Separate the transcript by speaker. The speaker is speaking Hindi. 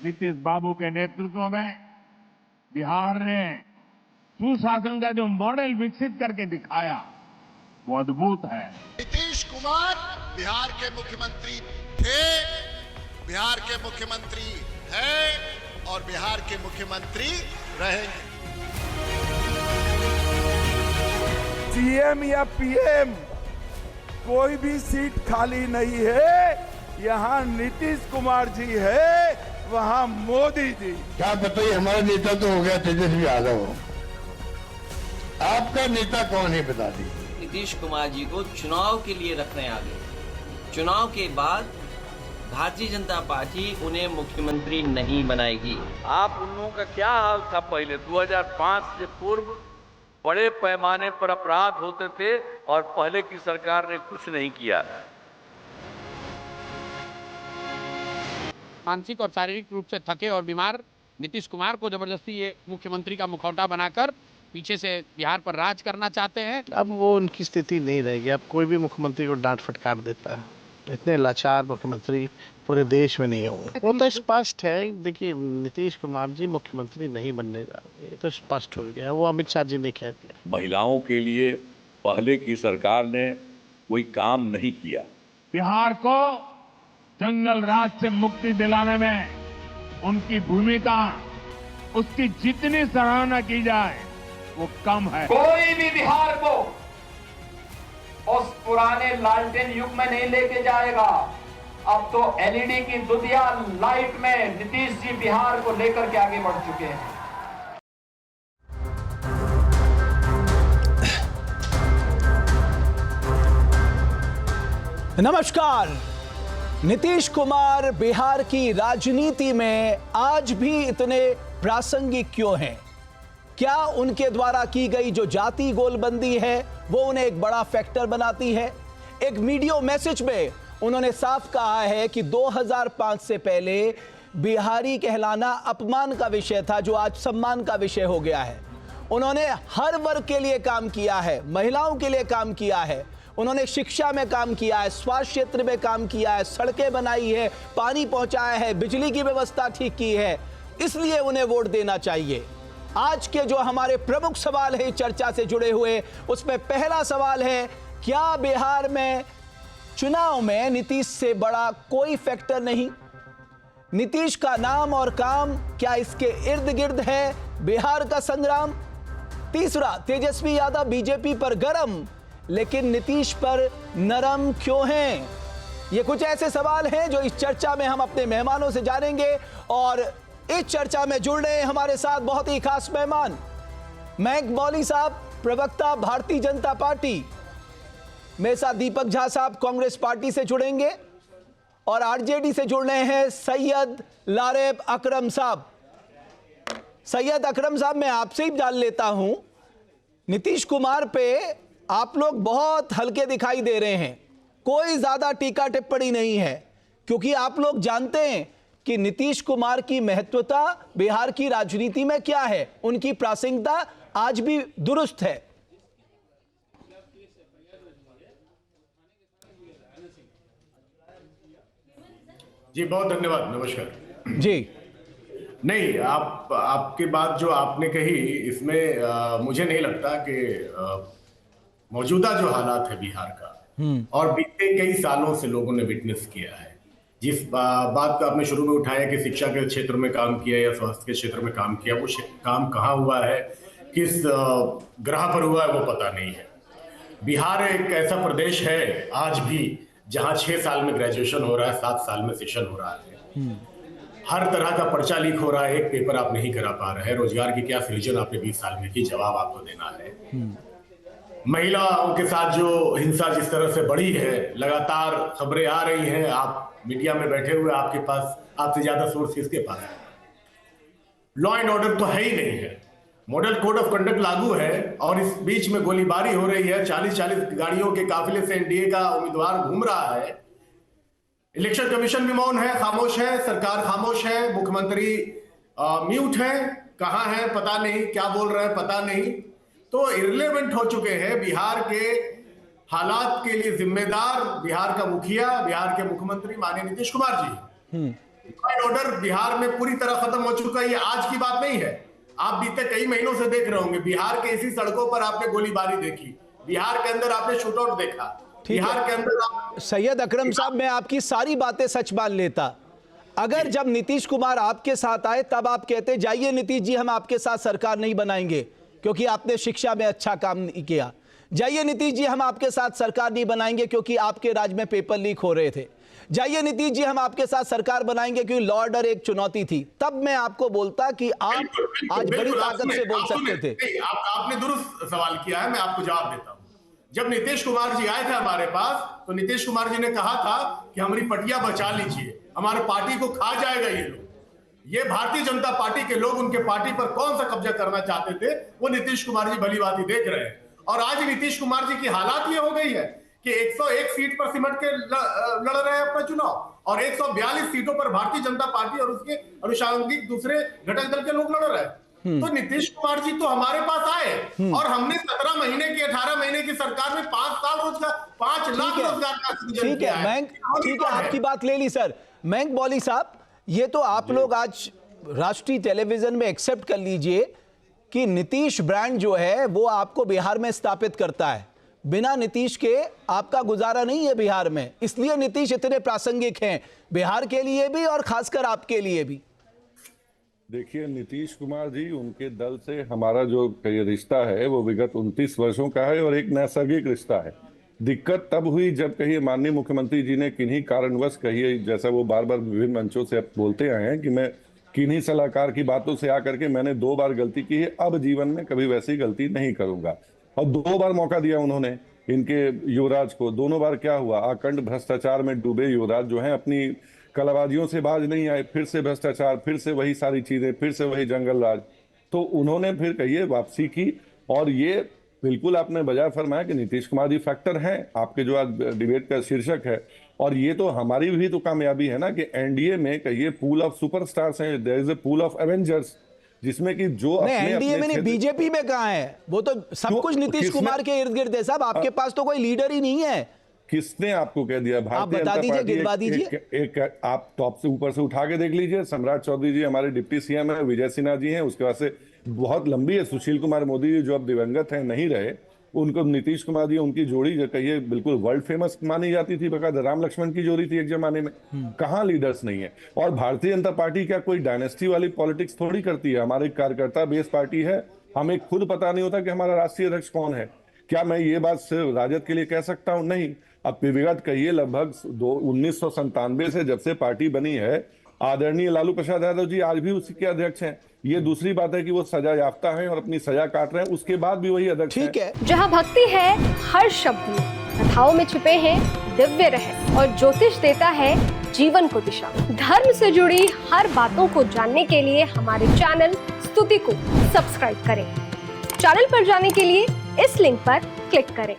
Speaker 1: नीतीश बाबू के नेतृत्व में बिहार ने सुशासन का जो मॉडल विकसित करके दिखाया वो अद्भुत है।
Speaker 2: नीतीश कुमार बिहार के मुख्यमंत्री थे, बिहार के मुख्यमंत्री हैं और बिहार के मुख्यमंत्री रहेंगे।
Speaker 3: सीएम या पीएम कोई भी सीट खाली नहीं है, यहाँ नीतीश कुमार जी है, वहाँ मोदी जी।
Speaker 4: क्या बताइए, हमारा नेता तो हो गया तेजस्वी यादव, आपका नेता कौन है बता दीजिए।
Speaker 5: नीतीश कुमार जी को चुनाव के लिए रख रहे हैं आगे। चुनाव के बाद भारतीय जनता पार्टी उन्हें मुख्यमंत्री नहीं बनाएगी।
Speaker 6: आप उन लोगों का क्या हाल था पहले 2005 से पूर्व? बड़े पैमाने पर अपराध होते थे और पहले की सरकार ने कुछ नहीं किया।
Speaker 7: मानसिक और शारीरिक रूप से थके और बीमार नीतीश कुमार को जबरदस्ती ये मुख्यमंत्री का मुखौटा बनाकर पीछे से बिहार पर राज करना चाहते हैं।
Speaker 8: अब वो उनकी स्थिति नहीं रहेगी। अब कोई भी मुख्यमंत्री को डांट फटकार देता है। इतने लाचार मुख्यमंत्री पूरे देश में नहीं होंगे। वो तो स्पष्ट है। देखिए, नीतीश कुमार जी मुख्यमंत्री नहीं बनने जा रहे, ये तो स्पष्ट हो गया। वो अमित शाह जी ने कह दिया।
Speaker 9: महिलाओं के लिए पहले की सरकार ने कोई काम नहीं किया।
Speaker 1: बिहार को जंगल राज से मुक्ति दिलाने में उनकी भूमिका, उसकी जितनी सराहना की जाए वो कम है।
Speaker 10: कोई भी बिहार को उस पुराने लालटेन युग में नहीं लेके जाएगा। अब तो एलईडी की दुनिया लाइट में नीतीश जी बिहार को लेकर के आगे बढ़ चुके हैं।
Speaker 11: नमस्कार। नीतीश कुमार बिहार की राजनीति में आज भी इतने प्रासंगिक क्यों हैं? क्या उनके द्वारा की गई जो जाति गोलबंदी है वो उन्हें एक बड़ा फैक्टर बनाती है? एक वीडियो मैसेज में उन्होंने साफ कहा है कि 2005 से पहले बिहारी कहलाना अपमान का विषय था, जो आज सम्मान का विषय हो गया है। उन्होंने हर वर्ग के लिए काम किया है, महिलाओं के लिए काम किया है, उन्होंने शिक्षा में काम किया है, स्वास्थ्य क्षेत्र में काम किया है, सड़कें बनाई है, पानी पहुंचाया है, बिजली की व्यवस्था ठीक की है। इसलिए उन्हें वोट देना चाहिए। आज के जो हमारे प्रमुख सवाल है चर्चा से जुड़े हुए, उसमें पहला सवाल है, क्या बिहार में चुनाव में नीतीश से बड़ा कोई फैक्टर नहीं? नीतीश का नाम और काम, क्या इसके इर्द गिर्द है बिहार का संग्राम? तीसरा, तेजस्वी यादव बीजेपी पर गरम लेकिन नीतीश पर नरम क्यों हैं? ये कुछ ऐसे सवाल हैं जो इस चर्चा में हम अपने मेहमानों से जानेंगे। और इस चर्चा में जुड़ रहे हैं हमारे साथ बहुत ही खास मेहमान, महंक मौली साहब, प्रवक्ता भारतीय जनता पार्टी। मेरे साथ दीपक झा साहब कांग्रेस पार्टी से जुड़ेंगे और आरजेडी से जुड़ रहे हैं सैयद लारेब अकरम साहब। सैयद अकरम साहब, मैं आपसे ही जान लेता हूं, नीतीश कुमार पे आप लोग बहुत हल्के दिखाई दे रहे हैं, कोई ज्यादा टीका टिप्पणी नहीं है, क्योंकि आप लोग जानते हैं कि नीतीश कुमार की महत्वता बिहार की राजनीति में क्या है, उनकी प्रासंगिकता आज भी दुरुस्त है।
Speaker 12: जी बहुत धन्यवाद, नमस्कार
Speaker 11: जी।
Speaker 12: नहीं, आपकी बात जो आपने कही इसमें मुझे नहीं लगता कि मौजूदा जो हालात है बिहार का और बीते कई सालों से लोगों ने विटनेस किया है। जिस बात को आपने शुरू में उठाया कि शिक्षा के क्षेत्र में काम किया या स्वास्थ्य के क्षेत्र में काम किया, वो काम कहाँ हुआ है, किस ग्रह पर हुआ है, वो पता नहीं है। बिहार एक ऐसा प्रदेश है आज भी जहाँ 6 साल में ग्रेजुएशन हो रहा है, 7 साल में सेशन हो रहा है, हर तरह का पर्चा लीक हो रहा है, एक पेपर आप नहीं करा पा रहे हैं, रोजगार की क्या सृजन आपने 20 साल में की, जवाब आपको देना है। महिलाओं के साथ जो हिंसा जिस तरह से बढ़ी है, लगातार खबरें आ रही हैं, आप मीडिया में बैठे हुए, आपके पास आपसे ज्यादा सोर्स किसके पास है? लॉ एंड ऑर्डर तो है ही नहीं है, मॉडल कोड ऑफ कंडक्ट लागू है और इस बीच में गोलीबारी हो रही है। 40-40 गाड़ियों के काफिले से एनडीए का उम्मीदवार घूम रहा है। इलेक्शन कमीशन भी मौन है, खामोश है, सरकार खामोश है, मुख्यमंत्री म्यूट है, कहां है पता नहीं, क्या बोल रहे हैं पता नहीं। तो इररिलेवेंट हो चुके हैं। बिहार के हालात के लिए जिम्मेदार बिहार का मुखिया, बिहार के मुख्यमंत्री माननीय Nitish Kumar ji. Law and order Bihar में पूरी तरह खत्म हो चुका है, ये आज की बात नहीं है। आप बीते कई महीनों से देख रहे होंगे, बिहार के इसी सड़कों पर आपने गोलीबारी देखी, बिहार के अंदर आपने शूटआउट देखा, बिहार के अंदर
Speaker 11: सैयद अकरम साहब, मैं आपकी सारी बातें सच मान लेता, अगर जब नीतीश कुमार आपके साथ आए तब आप कहते जाइए नीतीश जी हम आपके साथ सरकार नहीं बनाएंगे क्योंकि आपने शिक्षा में अच्छा काम नहीं किया, जाइए नीतीश जी हम आपके साथ सरकार नहीं बनाएंगे क्योंकि आपके राज्य में पेपर लीक हो रहे थे, जाइए नीतीश जी हम आपके साथ सरकार बनाएंगे क्योंकि लॉ ऑर्डर एक चुनौती थी, तब मैं आपको बोलता कि आप आज बड़ी ताकत से बोल सकते थे।
Speaker 12: आपने दुरुस्त सवाल किया है, मैं आपको जवाब देता हूं। जब नीतीश कुमार जी आए थे हमारे पास तो नीतीश कुमार जी ने कहा था कि हमारी पटिया बचा लीजिए, हमारे पार्टी को खा जाएगा ये लोग। ये भारतीय जनता पार्टी के लोग उनके पार्टी पर कौन सा कब्जा करना चाहते थे वो नीतीश कुमार जी भली भांति देख रहे हैं। और आज नीतीश कुमार जी की हालात ये हो गई है कि 101 सीट पर सिमट के लड़ रहे हैं अपना चुनाव और 142 सीटों पर भारतीय जनता पार्टी और उसके अनुषंगिक दूसरे घटक दल के लोग लड़ रहे हैं। तो नीतीश कुमार जी तो हमारे पास आए और हमने 17 महीने की 18 महीने की सरकार में 5 साल रोजगार 5 लाख रोजगार का सृजन किया है।
Speaker 11: ठीक है, आपकी बात ले ली सर। मयंक मौली साहब, ये तो आप लोग आज राष्ट्रीय टेलीविजन में एक्सेप्ट कर लीजिए कि नीतीश ब्रांड जो है वो आपको बिहार में स्थापित करता है, बिना नीतीश के आपका गुजारा नहीं है बिहार में, इसलिए नीतीश इतने प्रासंगिक हैं बिहार के लिए भी और खासकर आपके लिए भी।
Speaker 9: देखिए, नीतीश कुमार जी, उनके दल से हमारा जो रिश्ता है वो विगत 29 वर्षों का है और एक नैसर्गिक रिश्ता है। दिक्कत तब हुई जब कहिए माननीय मुख्यमंत्री जी ने किन्हीं कारणवश, कहिए जैसा वो बार बार विभिन्न मंचों से बोलते आए हैं कि मैं किन्हीं सलाहकार की बातों से आकर के मैंने 2 बार गलती की है, अब जीवन में कभी वैसी गलती नहीं करूंगा। और 2 बार मौका दिया उन्होंने इनके युवराज को, दोनों बार क्या हुआ, अखंड भ्रष्टाचार में डूबे युवराज जो है अपनी कलाबाजियों से बाज नहीं आए, फिर से भ्रष्टाचार, फिर से वही सारी चीजें, फिर से वही जंगल राज। तो उन्होंने फिर कहिए वापसी की और ये बिल्कुल आपने बजाय फरमाया कि नीतीश कुमार जी फैक्टर हैं आपके जो आज डिबेट का शीर्षक है। और ये तो हमारी भी तो कामयाबी है ना कि एनडीए में कहिए पूल ऑफ सुपरस्टार्स हैं, there is a pool of avengers, जिसमें कि जो
Speaker 11: एनडीए में नहीं, बीजेपी में कहां है, वो तो सब कुछ नीतीश कुमार के इर्द गिर्द है साहब, आपके पास तो कोई लीडर ही नहीं है।
Speaker 9: किसने आपको कह दिया?
Speaker 11: भारतीय जनता पार्टी, गिनवा दीजिए।
Speaker 9: एक आप टॉप से ऊपर से उठा के देख लीजिए, सम्राट चौधरी जी हमारे डिप्टी सीएम है, विजय सिन्हा जी हैं, उसके बाद से बहुत लंबी है, सुशील कुमार मोदी जी जो अब दिवंगत हैं, नहीं रहे, उनको नीतीश कुमार जी उनकी जोड़ी जो कहिए बिल्कुल वर्ल्ड फेमस मानी जाती थी, बकायदा राम लक्ष्मण की जोड़ी थी एक जमाने में। कहाँ लीडर्स नहीं है? और भारतीय जनता पार्टी क्या कोई डायनेस्टी वाली पॉलिटिक्स थोड़ी करती है, हमारी कार्यकर्ता बेस पार्टी है, हमें खुद पता नहीं होता कि हमारा राष्ट्रीय अध्यक्ष कौन है। क्या मैं ये बात सिर्फ राजद के लिए कह सकता हूं? नहीं। अब विगत कहिए लगभग 1997 से जब से पार्टी बनी है, आदरणीय लालू प्रसाद यादव जी आज भी उसी के अध्यक्ष हैं। ये दूसरी बात है कि वो सजा याफ्ता हैं और अपनी सजा काट रहे हैं, उसके बाद भी वही अध्यक्ष हैं।
Speaker 11: ठीक है,
Speaker 13: जहां भक्ति है हर शब्द में, कथाओं में छिपे हैं दिव्य रहस्य और ज्योतिष देता है जीवन को दिशा। धर्म से जुड़ी हर बातों को जानने के लिए हमारे चैनल स्तुति को सब्सक्राइब करें। चैनल पर जाने के लिए इस लिंक पर क्लिक करें।